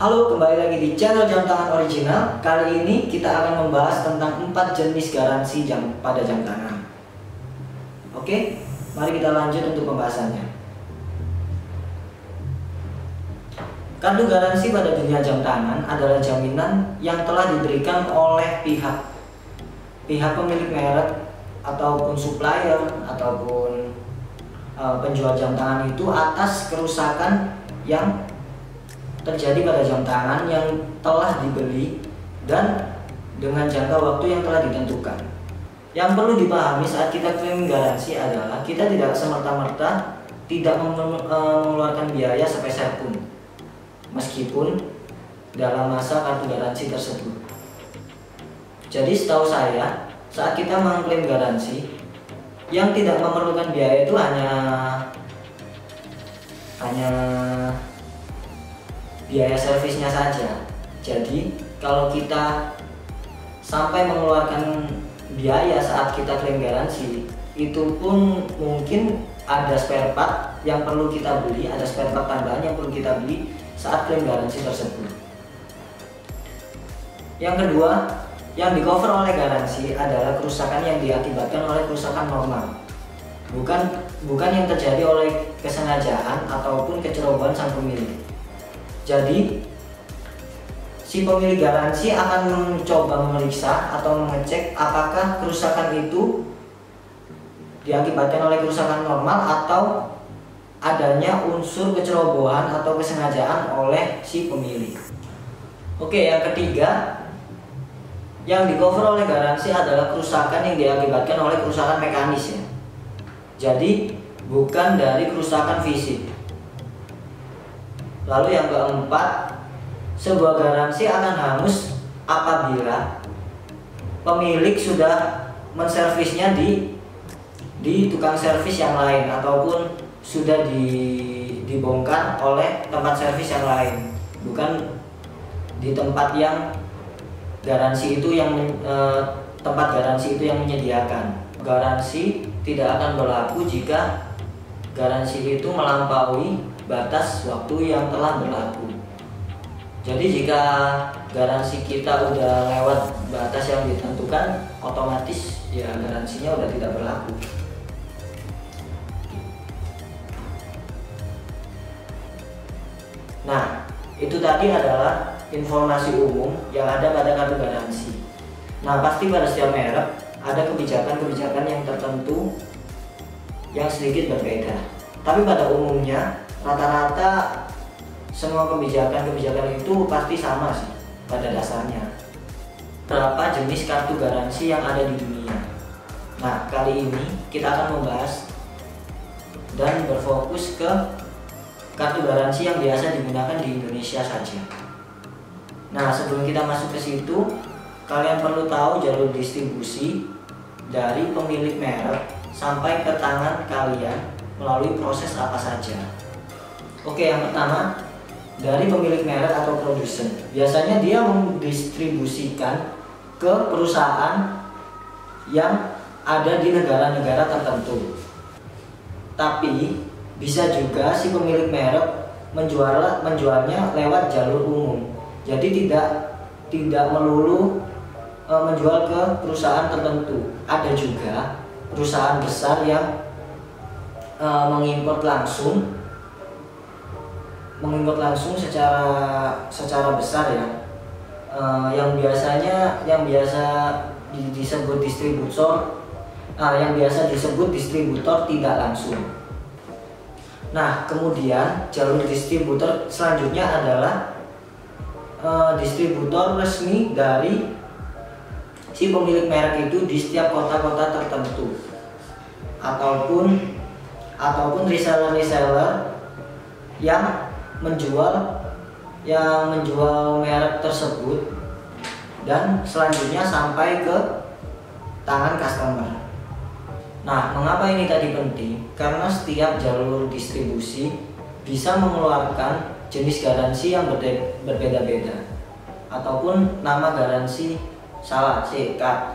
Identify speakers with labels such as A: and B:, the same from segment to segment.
A: Halo, kembali lagi di channel Jam Tangan Original. Kali ini kita akan membahas tentang 4 jenis garansi pada jam tangan. Oke, mari kita lanjut untuk pembahasannya. Kartu garansi pada dunia jam tangan adalah jaminan yang telah diberikan oleh pihak pemilik merek ataupun supplier ataupun penjual jam tangan itu atas kerusakan yang terjadi pada jam tangan yang telah dibeli dan dengan jangka waktu yang telah ditentukan. Yang perlu dipahami saat kita klaim garansi adalah kita tidak semerta-merta tidak mengeluarkan biaya sepeser pun, meskipun dalam masa kartu garansi tersebut. Jadi setahu saya, saat kita mengklaim garansi, yang tidak memerlukan biaya itu hanya biaya servisnya saja. Jadi kalau kita sampai mengeluarkan biaya saat kita klaim garansi, itu pun mungkin ada spare part yang perlu kita beli, ada spare part tambahan yang perlu kita beli saat klaim garansi tersebut. Yang kedua, yang di cover oleh garansi adalah kerusakan yang diakibatkan oleh kerusakan normal, bukan yang terjadi oleh kesengajaan ataupun kecerobohan sang pemilik. Jadi si pemilik garansi akan mencoba memeriksa atau mengecek apakah kerusakan itu diakibatkan oleh kerusakan normal atau adanya unsur kecerobohan atau kesengajaan oleh si pemilik. Oke, yang ketiga, yang di cover oleh garansi adalah kerusakan yang diakibatkan oleh kerusakan mekanis ya. Jadi bukan dari kerusakan fisik. Lalu yang keempat, sebuah garansi akan hangus apabila pemilik sudah menservisnya di tukang servis yang lain ataupun sudah dibongkar oleh tempat servis yang lain, bukan di tempat yang garansi itu tempat garansi itu yang menyediakan. Garansi tidak akan berlaku jika garansi itu melampaui batas waktu yang telah berlaku. Jadi jika garansi kita udah lewat batas yang ditentukan, otomatis ya garansinya udah tidak berlaku. Nah, itu tadi adalah informasi umum yang ada pada kartu garansi. Nah, pasti pada setiap merek ada kebijakan-kebijakan yang tertentu yang sedikit berbeda. Tapi pada umumnya rata-rata semua kebijakan itu pasti sama sih pada dasarnya. Berapa jenis kartu garansi yang ada di dunia? Nah, kali ini kita akan membahas dan berfokus ke kartu garansi yang biasa digunakan di Indonesia saja. Nah, sebelum kita masuk ke situ, kalian perlu tahu jalur distribusi dari pemilik merek sampai ke tangan kalian melalui proses apa saja. Oke, yang pertama, dari pemilik merek atau produsen. Biasanya dia mendistribusikan ke perusahaan yang ada di negara-negara tertentu. Tapi bisa juga si pemilik merek menjualnya lewat jalur umum. Jadi tidak melulu menjual ke perusahaan tertentu. Ada juga perusahaan besar yang mengimpor langsung secara besar ya, yang biasa disebut distributor tidak langsung. Nah, kemudian jalur distributor selanjutnya adalah distributor resmi dari si pemilik merek itu di setiap kota-kota tertentu, ataupun reseller yang menjual merek tersebut dan selanjutnya sampai ke tangan customer. Nah, mengapa ini tadi penting? Karena setiap jalur distribusi bisa mengeluarkan jenis garansi yang berbeda-beda ataupun nama garansi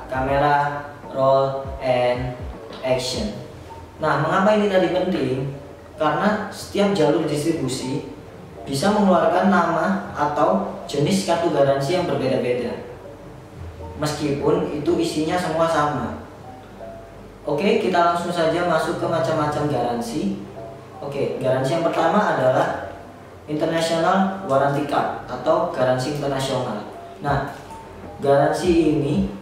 A: kamera, roll, and action. Nah, mengapa ini tadi penting? Karena setiap jalur distribusi bisa mengeluarkan nama atau jenis kartu garansi yang berbeda-beda, meskipun itu isinya semua sama. Oke, kita langsung saja masuk ke macam-macam garansi. Oke, garansi yang pertama adalah International Warranty Card atau garansi internasional. Nah, garansi ini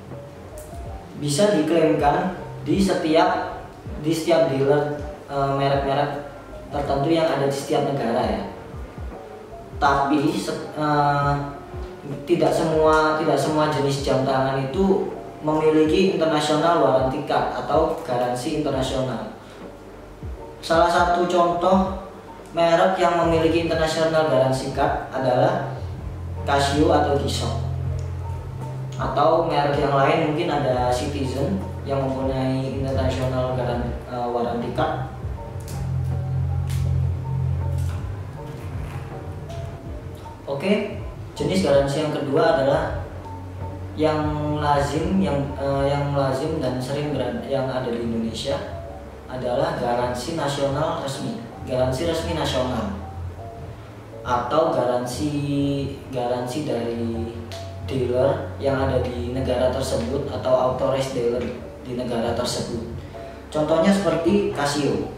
A: bisa diklaimkan di setiap dealer merek-merek tertentu yang ada di setiap negara ya. Tapi tidak semua jenis jam tangan itu memiliki International Warranty Card atau garansi internasional. Salah satu contoh merek yang memiliki International Warranty Card adalah Casio atau G-Shock. Atau merek yang lain mungkin ada Citizen yang mempunyai International Warranty Card. Oke, jenis garansi yang kedua adalah yang lazim dan sering yang ada di Indonesia adalah garansi nasional resmi, garansi resmi nasional, atau garansi dari dealer yang ada di negara tersebut atau authorized dealer di negara tersebut. Contohnya seperti Casio.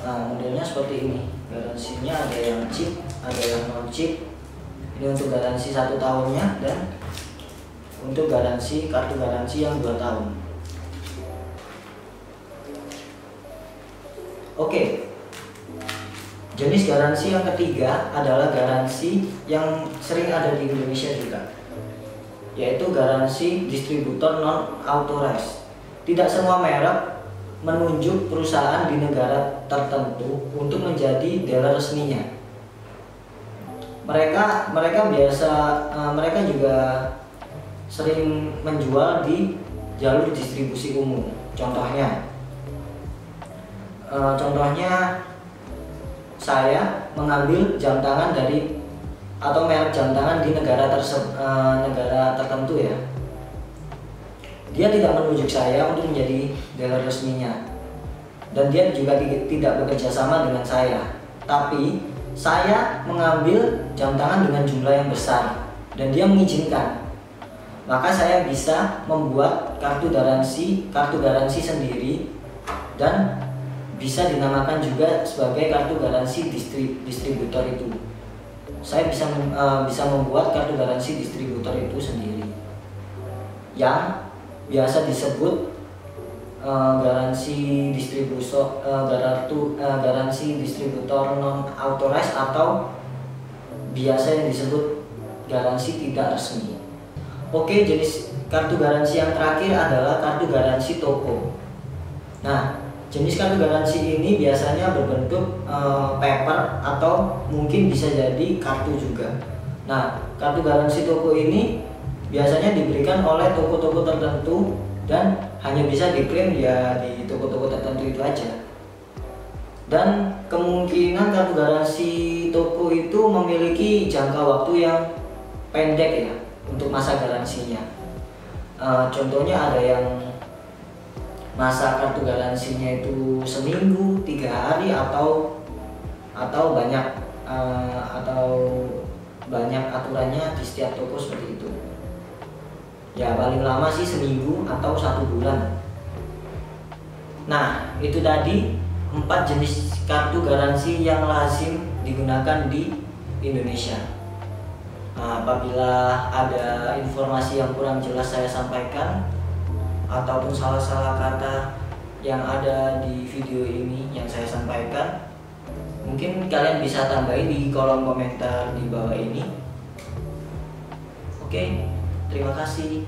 A: Nah, modelnya seperti ini. Garansinya ada yang chip, ada yang non chip. Ini untuk garansi 1 tahunnya dan untuk kartu garansi yang 2 tahun. Oke. Jenis garansi yang ketiga adalah garansi yang sering ada di Indonesia juga, yaitu garansi distributor non authorized. Tidak semua merek menunjuk perusahaan di negara tertentu untuk menjadi dealer resminya. Mereka juga sering menjual di jalur distribusi umum. Contohnya saya mengambil jam tangan atau merek jam tangan di negara tertentu ya. Dia tidak menunjuk saya untuk menjadi dealer resminya, dan dia juga tidak bekerja sama dengan saya. Tapi saya mengambil jam tangan dengan jumlah yang besar dan dia mengizinkan. Maka saya bisa membuat kartu garansi sendiri dan bisa dinamakan juga sebagai kartu garansi distributor itu. Saya bisa membuat kartu garansi distributor itu sendiri, yang biasa disebut garansi distributor non authorized atau biasa yang disebut garansi tidak resmi. Oke, jenis kartu garansi yang terakhir adalah kartu garansi toko. Nah, jenis kartu garansi ini biasanya berbentuk paper atau mungkin bisa jadi kartu juga. Nah, kartu garansi toko ini biasanya diberikan oleh toko-toko tertentu dan hanya bisa diklaim ya di toko-toko tertentu itu aja. Dan kemungkinan kartu garansi toko itu memiliki jangka waktu yang pendek ya untuk masa garansinya. Contohnya ada yang masa kartu garansinya itu seminggu, 3 hari atau banyak aturannya di setiap toko seperti itu. Ya paling lama sih seminggu atau 1 bulan. Nah, itu tadi 4 jenis kartu garansi yang lazim digunakan di Indonesia. Nah, apabila ada informasi yang kurang jelas saya sampaikan, ataupun salah-salah kata yang ada di video ini yang saya sampaikan, mungkin kalian bisa tambahin di kolom komentar di bawah ini. Oke, terima kasih.